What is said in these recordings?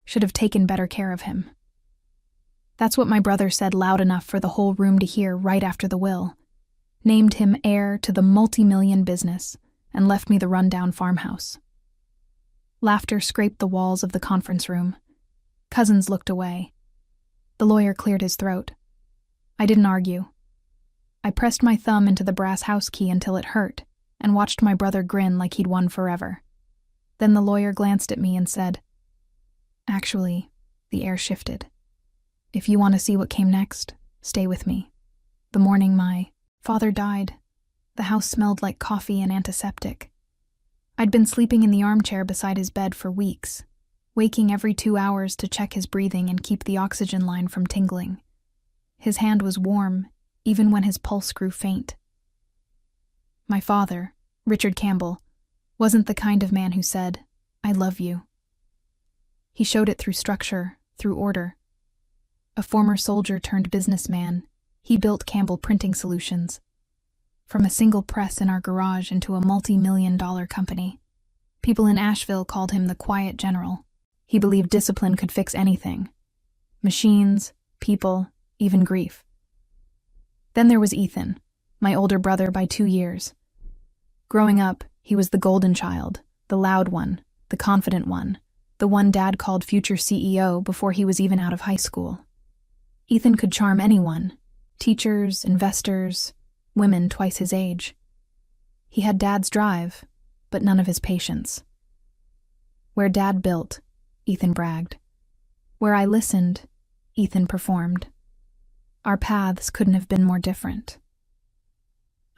Should have taken better care of him. That's what my brother said loud enough for the whole room to hear right after the will. Named him heir to the multi-million business and left me the rundown farmhouse. Laughter scraped the walls of the conference room. Cousins looked away. The lawyer cleared his throat. I didn't argue. I pressed my thumb into the brass house key until it hurt and watched my brother grin like he'd won forever. Then the lawyer glanced at me and said, "Actually, the air shifted. If you want to see what came next, stay with me. The morning my father died, the house smelled like coffee and antiseptic. I'd been sleeping in the armchair beside his bed for weeks, waking every 2 hours to check his breathing and keep the oxygen line from tingling. His hand was warm, even when his pulse grew faint. My father, Richard Campbell, wasn't the kind of man who said, 'I love you.' He showed it through structure, through order. A former soldier turned businessman, he built Campbell Printing Solutions. From a single press in our garage into a multi-million-dollar company. People in Asheville called him the Quiet General. He believed discipline could fix anything. Machines, people, even grief. Then there was Ethan, my older brother by 2 years. Growing up, he was the golden child, the loud one, the confident one, the one Dad called future CEO before he was even out of high school. Ethan could charm anyone, teachers, investors, women twice his age. He had Dad's drive, but none of his patience. Where Dad built, Ethan bragged. Where I listened, Ethan performed. Our paths couldn't have been more different.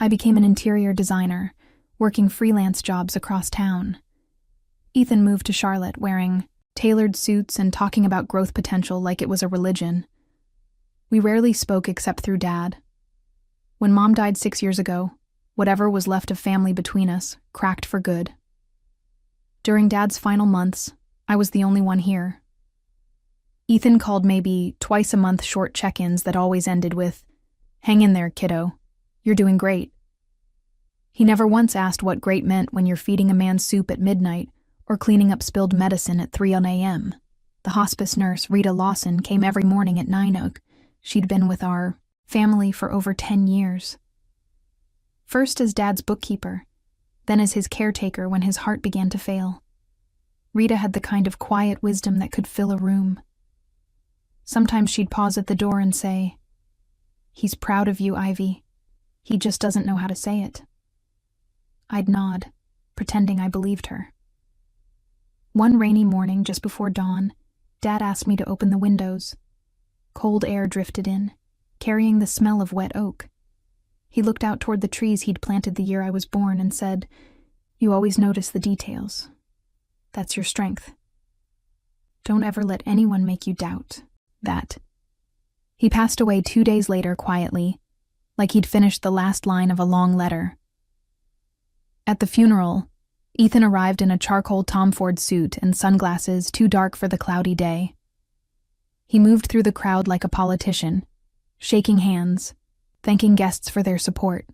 I became an interior designer, working freelance jobs across town. Ethan moved to Charlotte wearing tailored suits and talking about growth potential like it was a religion. We rarely spoke except through Dad. When Mom died 6 years ago, whatever was left of family between us cracked for good. During Dad's final months, I was the only one here. Ethan called maybe twice a month short check-ins that always ended with, "Hang in there, kiddo. You're doing great." He never once asked what great meant when you're feeding a man soup at midnight or cleaning up spilled medicine at 3 a.m. The hospice nurse, Rita Lawson, came every morning at 9 She'd been with our family for over 10 years. First as Dad's bookkeeper, then as his caretaker when his heart began to fail. Rita had the kind of quiet wisdom that could fill a room. Sometimes she'd pause at the door and say, "He's proud of you, Ivy. He just doesn't know how to say it." I'd nod, pretending I believed her. One rainy morning just before dawn, Dad asked me to open the windows. Cold air drifted in, carrying the smell of wet oak. He looked out toward the trees he'd planted the year I was born and said, "You always notice the details. That's your strength. Don't ever let anyone make you doubt that." He passed away 2 days later quietly, like he'd finished the last line of a long letter. At the funeral, Ethan arrived in a charcoal Tom Ford suit and sunglasses too dark for the cloudy day. He moved through the crowd like a politician, shaking hands, thanking guests for their support.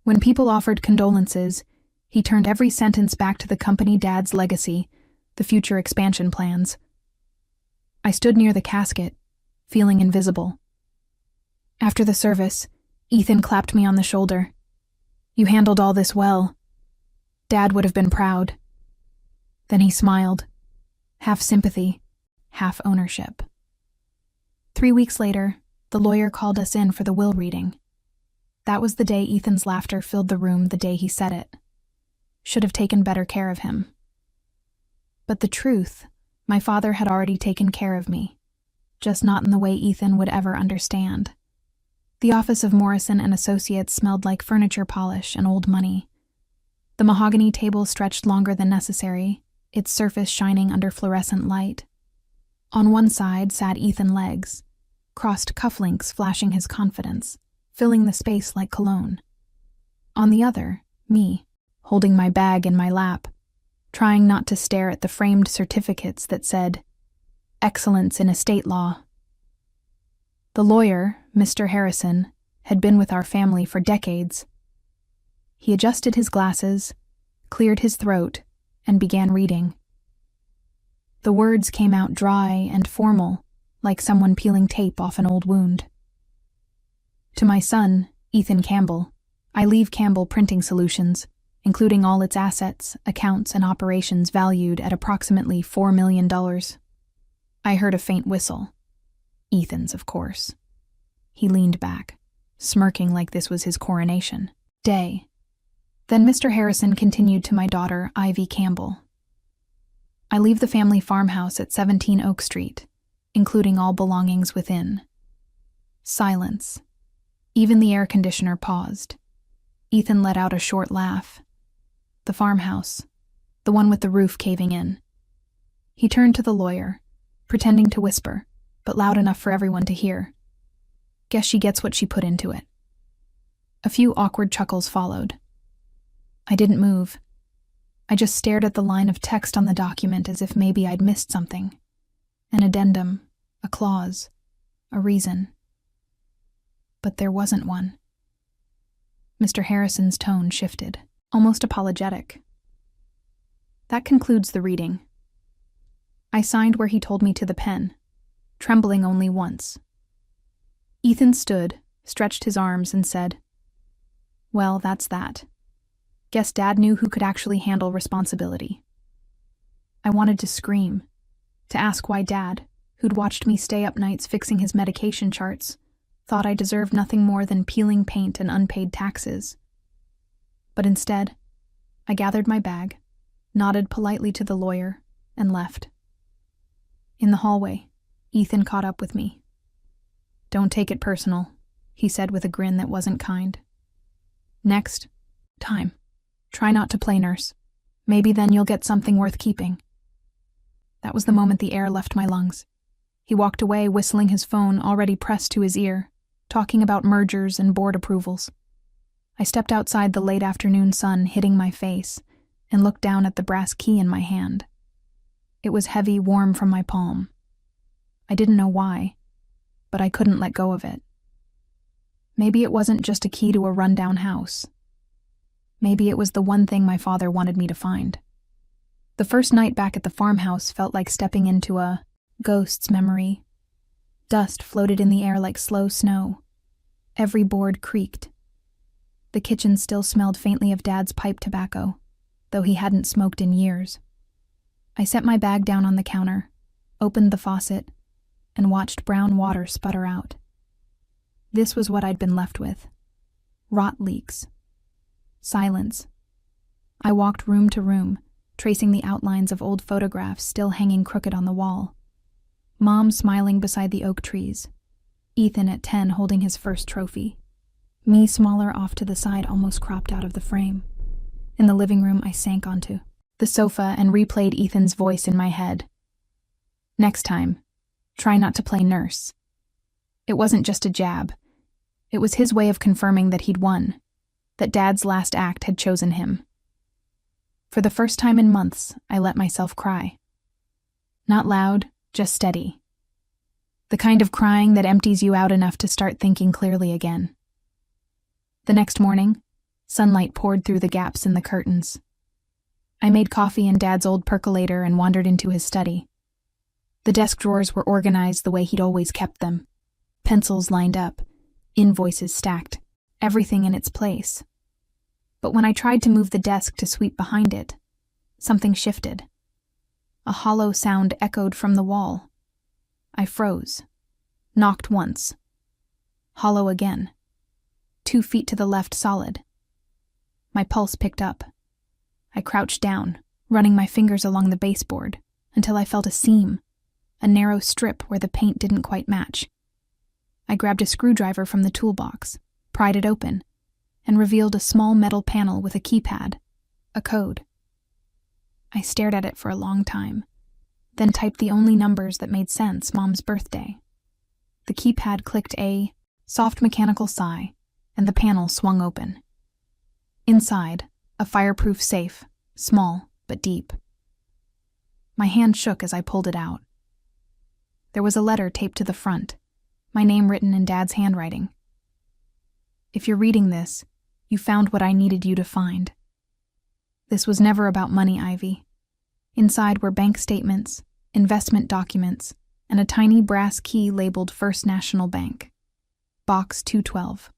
When people offered condolences, he turned every sentence back to the company Dad's legacy, the future expansion plans. I stood near the casket, feeling invisible. After the service, Ethan clapped me on the shoulder. "You handled all this well. Dad would have been proud." Then he smiled, half sympathy, half ownership. 3 weeks later, the lawyer called us in for the will reading. That was the day Ethan's laughter filled the room the day he said it. Should have taken better care of him. But the truth, my father had already taken care of me, just not in the way Ethan would ever understand. The office of Morrison and Associates smelled like furniture polish and old money. The mahogany table stretched longer than necessary, its surface shining under fluorescent light. On one side sat Ethan Legs, crossed cufflinks flashing his confidence, filling the space like cologne. On the other, me, holding my bag in my lap, trying not to stare at the framed certificates that said, "Excellence in Estate Law." The lawyer, Mr. Harrison, had been with our family for decades. He adjusted his glasses, cleared his throat, and began reading. The words came out dry and formal, like someone peeling tape off an old wound. To my son, Ethan Campbell, I leave Campbell Printing Solutions, including all its assets, accounts, and operations valued at approximately $4 million. I heard a faint whistle. Ethan's, of course. He leaned back, smirking like this was his coronation day. Then Mr. Harrison continued to my daughter, Ivy Campbell. I leave the family farmhouse at 17 Oak Street, including all belongings within. Silence. Even the air conditioner paused. Ethan let out a short laugh. The farmhouse, the one with the roof caving in. He turned to the lawyer, pretending to whisper, but loud enough for everyone to hear. Guess she gets what she put into it. A few awkward chuckles followed. I didn't move. I just stared at the line of text on the document as if maybe I'd missed something. An addendum, a clause, a reason. But there wasn't one. Mr. Harrison's tone shifted, almost apologetic. That concludes the reading. I signed where he told me to the pen, trembling only once. Ethan stood, stretched his arms, and said, "Well, that's that. Guess Dad knew who could actually handle responsibility." I wanted to scream, to ask why Dad, who'd watched me stay up nights fixing his medication charts, thought I deserved nothing more than peeling paint and unpaid taxes. But instead, I gathered my bag, nodded politely to the lawyer, and left. In the hallway, Ethan caught up with me. "Don't take it personal," he said with a grin that wasn't kind. "Next time, try not to play nurse. Maybe then you'll get something worth keeping." That was the moment the air left my lungs. He walked away, whistling his phone already pressed to his ear, talking about mergers and board approvals. I stepped outside the late afternoon sun hitting my face and looked down at the brass key in my hand. It was heavy, warm from my palm. I didn't know why, but I couldn't let go of it. Maybe it wasn't just a key to a rundown house. Maybe it was the one thing my father wanted me to find. The first night back at the farmhouse felt like stepping into a ghost's memory. Dust floated in the air like slow snow. Every board creaked. The kitchen still smelled faintly of Dad's pipe tobacco, though he hadn't smoked in years. I set my bag down on the counter, opened the faucet, and watched brown water sputter out. This was what I'd been left with. Rot leaks. Silence. I walked room to room, tracing the outlines of old photographs still hanging crooked on the wall. Mom smiling beside the oak trees. Ethan at 10 holding his first trophy. Me smaller off to the side, almost cropped out of the frame. In the living room, I sank onto the sofa and replayed Ethan's voice in my head. "Next time, try not to play nurse." It wasn't just a jab. It was his way of confirming that he'd won, that Dad's last act had chosen him. For the first time in months, I let myself cry. Not loud, just steady. The kind of crying that empties you out enough to start thinking clearly again. The next morning, sunlight poured through the gaps in the curtains. I made coffee in Dad's old percolator and wandered into his study. The desk drawers were organized the way he'd always kept them. Pencils lined up, invoices stacked, everything in its place. But when I tried to move the desk to sweep behind it, something shifted. A hollow sound echoed from the wall. I froze. Knocked once. Hollow again. 2 feet to the left solid. My pulse picked up. I crouched down, running my fingers along the baseboard, until I felt a seam, a narrow strip where the paint didn't quite match. I grabbed a screwdriver from the toolbox, pried it open, and revealed a small metal panel with a keypad, a code. I stared at it for a long time, then typed the only numbers that made sense: Mom's birthday. The keypad clicked a soft mechanical sigh, and the panel swung open. Inside, a fireproof safe, small but deep. My hand shook as I pulled it out. There was a letter taped to the front, my name written in Dad's handwriting. "If you're reading this, you found what I needed you to find." This was never about money, Ivy. Inside were bank statements, investment documents, and a tiny brass key labeled First National Bank. Box 212.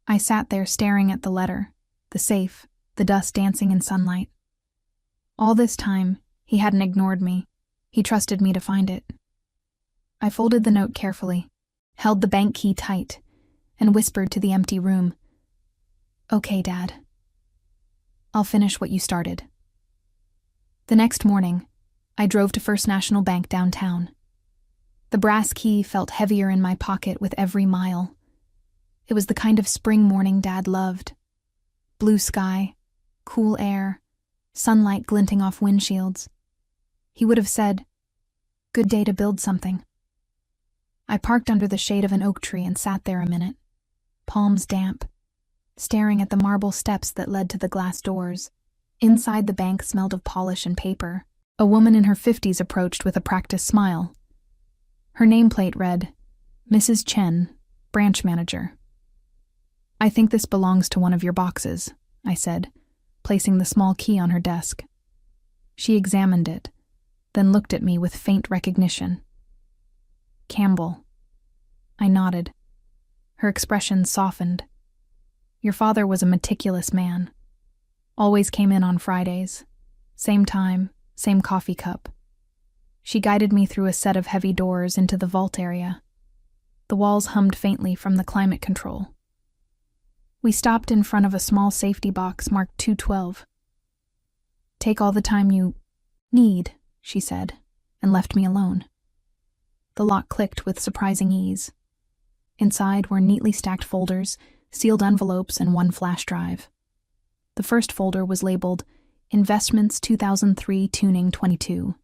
I sat there staring at the letter, the safe, the dust dancing in sunlight. All this time, he hadn't ignored me. He trusted me to find it. I folded the note carefully, held the bank key tight, and whispered to the empty room, "Okay, Dad. I'll finish what you started." The next morning, I drove to First National Bank downtown. The brass key felt heavier in my pocket with every mile. It was the kind of spring morning Dad loved. Blue sky, cool air, sunlight glinting off windshields. He would have said, "Good day to build something." I parked under the shade of an oak tree and sat there a minute, palms damp, staring at the marble steps that led to the glass doors. Inside, the bank smelled of polish and paper. A woman in her 50s approached with a practiced smile. Her nameplate read, "Mrs. Chen, branch manager." "I think this belongs to one of your boxes," I said, placing the small key on her desk. She examined it, then looked at me with faint recognition. "Campbell." I nodded. Her expression softened. "Your father was a meticulous man. Always came in on Fridays. Same time, same coffee cup." She guided me through a set of heavy doors into the vault area. The walls hummed faintly from the climate control. We stopped in front of a small safety box marked 212. "Take all the time you need," she said, and left me alone. The lock clicked with surprising ease. Inside were neatly stacked folders, sealed envelopes, and one flash drive. The first folder was labeled Investments 2003 Tuning 22.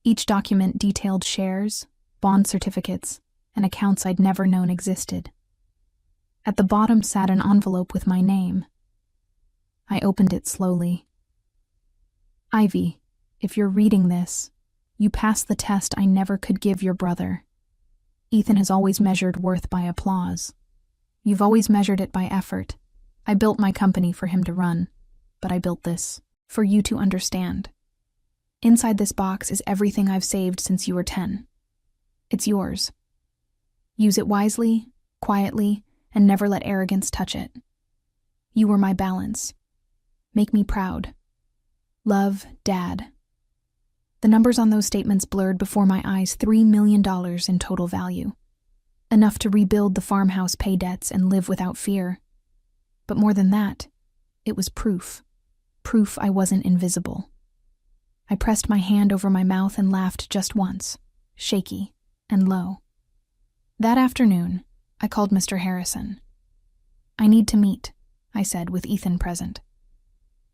Each document detailed shares, bond certificates, and accounts I'd never known existed. At the bottom sat an envelope with my name. I opened it slowly. "Ivy, if you're reading this, you passed the test I never could give your brother. Ethan has always measured worth by applause. You've always measured it by effort. I built my company for him to run, but I built this for you to understand. Inside this box is everything I've saved since you were 10. It's yours. Use it wisely, quietly, and never let arrogance touch it. You were my balance. Make me proud. Love, Dad." The numbers on those statements blurred before my eyes. $3 million in total value. Enough to rebuild the farmhouse, pay debts, and live without fear. But more than that, it was proof. Proof I wasn't invisible. I pressed my hand over my mouth and laughed just once, shaky and low. That afternoon, I called Mr. Harrison. "I need to meet," I said, with Ethan present.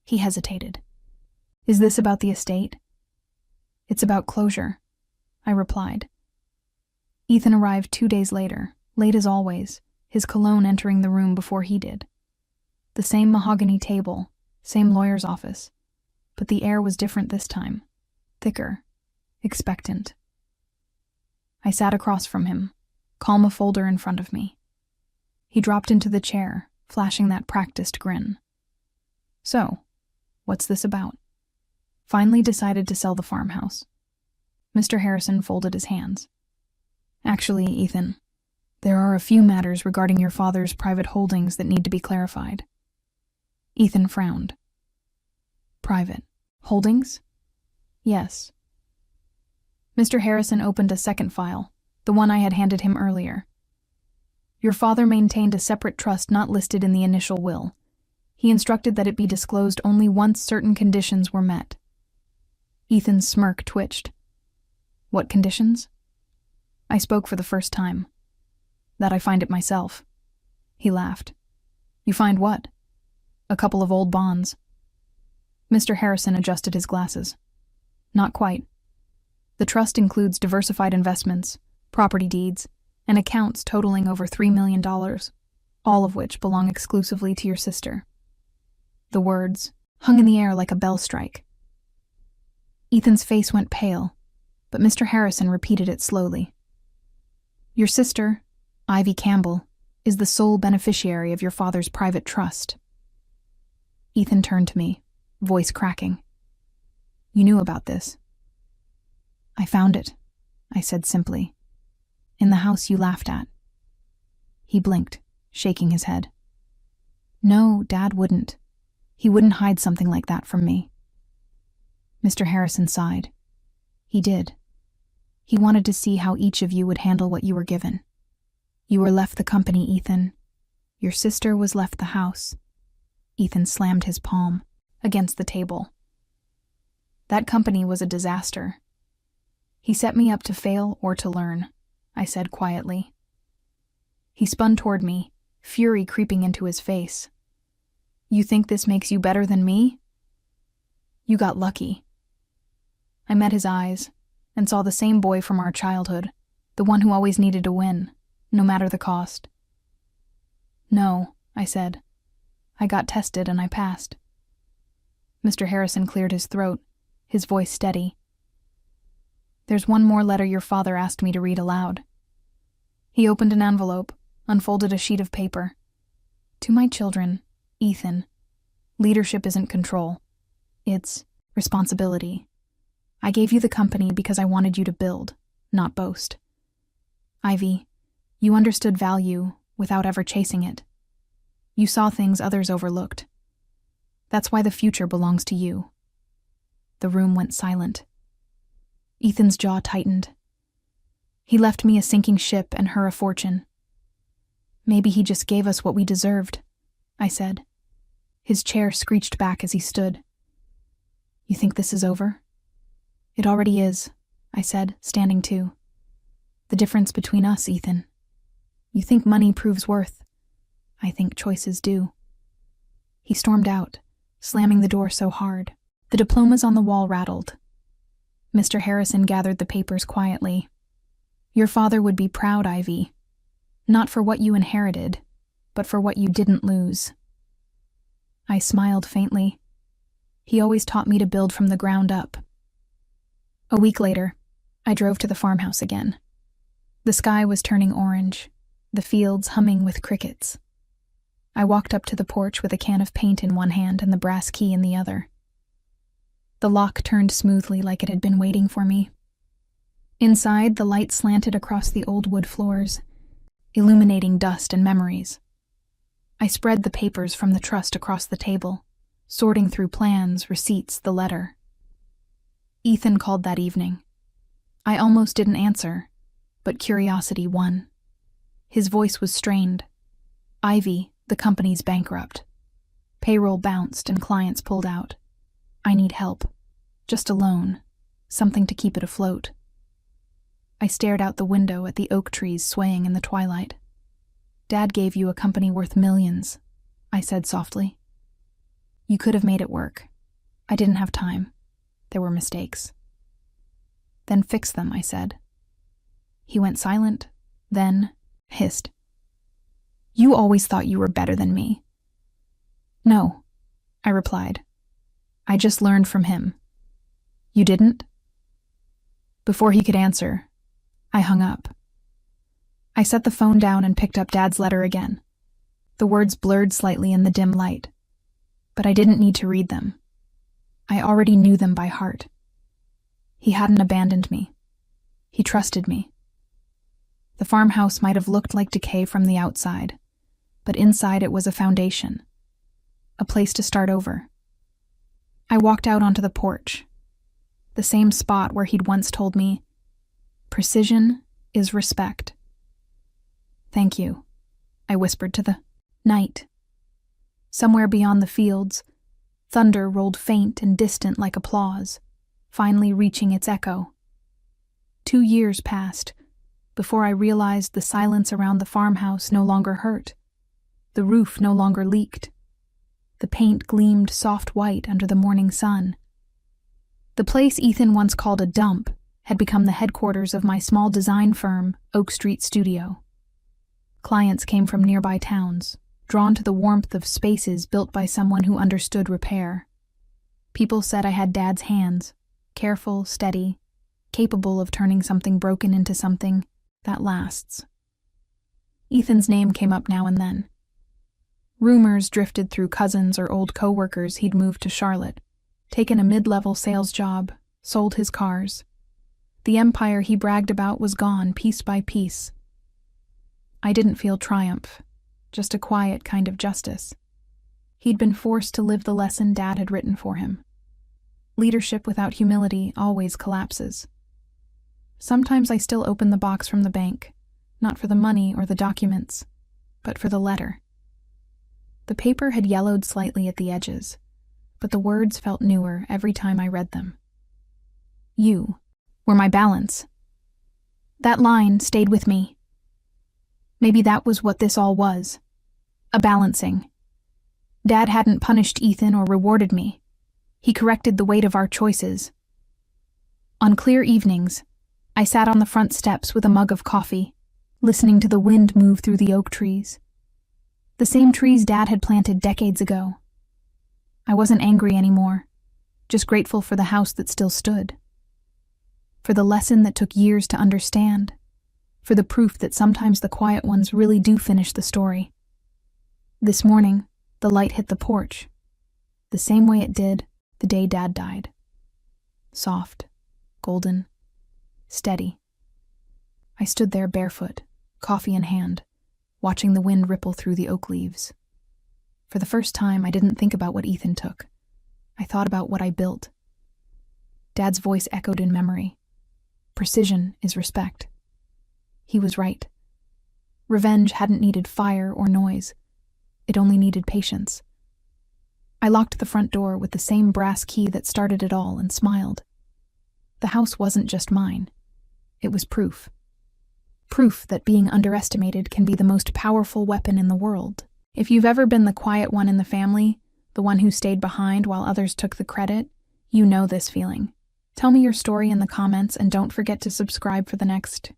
He hesitated. "Is this about the estate?" "It's about closure," I replied. Ethan arrived 2 days later, late as always, his cologne entering the room before he did. The same mahogany table, same lawyer's office, but the air was different this time, thicker, expectant. I sat across from him, calm, a folder in front of me. He dropped into the chair, flashing that practiced grin. "So, what's this about?" "Finally decided to sell the farmhouse." Mr. Harrison folded his hands. "Actually, Ethan, there are a few matters regarding your father's private holdings that need to be clarified." Ethan frowned. "Private holdings?" "Yes." Mr. Harrison opened a second file, the one I had handed him earlier. "Your father maintained a separate trust not listed in the initial will. He instructed that it be disclosed only once certain conditions were met." Ethan's smirk twitched. "What conditions?" I spoke for the first time. "That I find it myself." He laughed. "You find what?" "A couple of old bonds." Mr. Harrison adjusted his glasses. "Not quite. The trust includes diversified investments, property deeds, and accounts totaling over $3 million, all of which belong exclusively to your sister." The words hung in the air like a bell strike. Ethan's face went pale, but Mr. Harrison repeated it slowly. "Your sister, Ivy Campbell, is the sole beneficiary of your father's private trust." Ethan turned to me, voice cracking. "You knew about this?" I found it, I said simply. In the house you laughed at. He blinked, shaking his head. No, Dad wouldn't. He wouldn't hide something like that from me. Mr. Harrison sighed. He did. He wanted to see how each of you would handle what you were given. You were left the company, Ethan. Your sister was left the house. Ethan slammed his palm against the table. That company was a disaster. He set me up to fail or to learn, I said quietly. He spun toward me, fury creeping into his face. You think this makes you better than me? You got lucky. I met his eyes and saw the same boy from our childhood, the one who always needed to win, no matter the cost. No, I said. I got tested and I passed. Mr. Harrison cleared his throat, his voice steady. There's one more letter your father asked me to read aloud. He opened an envelope, unfolded a sheet of paper. To my children, Ethan, leadership isn't control. It's responsibility. I gave you the company because I wanted you to build, not boast. Ivy, you understood value without ever chasing it. You saw things others overlooked. That's why the future belongs to you. The room went silent. Ethan's jaw tightened. He left me a sinking ship and her a fortune. Maybe he just gave us what we deserved, I said. His chair screeched back as he stood. You think this is over? It already is, I said, standing too. The difference between us, Ethan. You think money proves worth. I think choices do. He stormed out, slamming the door so hard. The diplomas on the wall rattled. Mr. Harrison gathered the papers quietly. Your father would be proud, Ivy. Not for what you inherited, but for what you didn't lose. I smiled faintly. He always taught me to build from the ground up. A week later, I drove to the farmhouse again. The sky was turning orange, the fields humming with crickets. I walked up to the porch with a can of paint in one hand and the brass key in the other. The lock turned smoothly like it had been waiting for me. Inside, the light slanted across the old wood floors, illuminating dust and memories. I spread the papers from the trust across the table, sorting through plans, receipts, the letter. Ethan called that evening. I almost didn't answer, but curiosity won. His voice was strained. Ivy, the company's bankrupt. Payroll bounced and clients pulled out. I need help. Just a loan. Something to keep it afloat. I stared out the window at the oak trees swaying in the twilight. Dad gave you a company worth millions, I said softly. You could have made it work. I didn't have time. There were mistakes. Then fix them, I said. He went silent, then hissed. You always thought you were better than me. No, I replied. I just learned from him. You didn't? Before he could answer, I hung up. I set the phone down and picked up Dad's letter again. The words blurred slightly in the dim light, but I didn't need to read them. I already knew them by heart. He hadn't abandoned me. He trusted me. The farmhouse might have looked like decay from the outside, but inside it was a foundation, a place to start over. I walked out onto the porch, the same spot where he'd once told me, precision is respect. Thank you, I whispered to the night. Somewhere beyond the fields, thunder rolled faint and distant like applause, finally reaching its echo. 2 years passed before I realized the silence around the farmhouse no longer hurt. The roof no longer leaked. The paint gleamed soft white under the morning sun. The place Ethan once called a dump had become the headquarters of my small design firm, Oak Street Studio. Clients came from nearby towns, drawn to the warmth of spaces built by someone who understood repair. People said I had Dad's hands, careful, steady, capable of turning something broken into something that lasts. Ethan's name came up now and then. Rumors drifted through cousins or old co-workers he'd moved to Charlotte, taken a mid-level sales job, sold his cars. The empire he bragged about was gone piece by piece. I didn't feel triumph, just a quiet kind of justice. He'd been forced to live the lesson Dad had written for him. Leadership without humility always collapses. Sometimes I still open the box from the bank, not for the money or the documents, but for the letter. The paper had yellowed slightly at the edges, but the words felt newer every time I read them. You were my balance. That line stayed with me. Maybe that was what this all was. A balancing. Dad hadn't punished Ethan or rewarded me. He corrected the weight of our choices. On clear evenings, I sat on the front steps with a mug of coffee, listening to the wind move through the oak trees. The same trees Dad had planted decades ago. I wasn't angry anymore, just grateful for the house that still stood. For the lesson that took years to understand. For the proof that sometimes the quiet ones really do finish the story. This morning, the light hit the porch, the same way it did the day Dad died. Soft, golden, steady. I stood there barefoot, coffee in hand, watching the wind ripple through the oak leaves. For the first time, I didn't think about what Ethan took. I thought about what I built. Dad's voice echoed in memory. Precision is respect. He was right. Revenge hadn't needed fire or noise. It only needed patience. I locked the front door with the same brass key that started it all and smiled. The house wasn't just mine. It was proof. Proof that being underestimated can be the most powerful weapon in the world. If you've ever been the quiet one in the family, the one who stayed behind while others took the credit, you know this feeling. Tell me your story in the comments and don't forget to subscribe for the next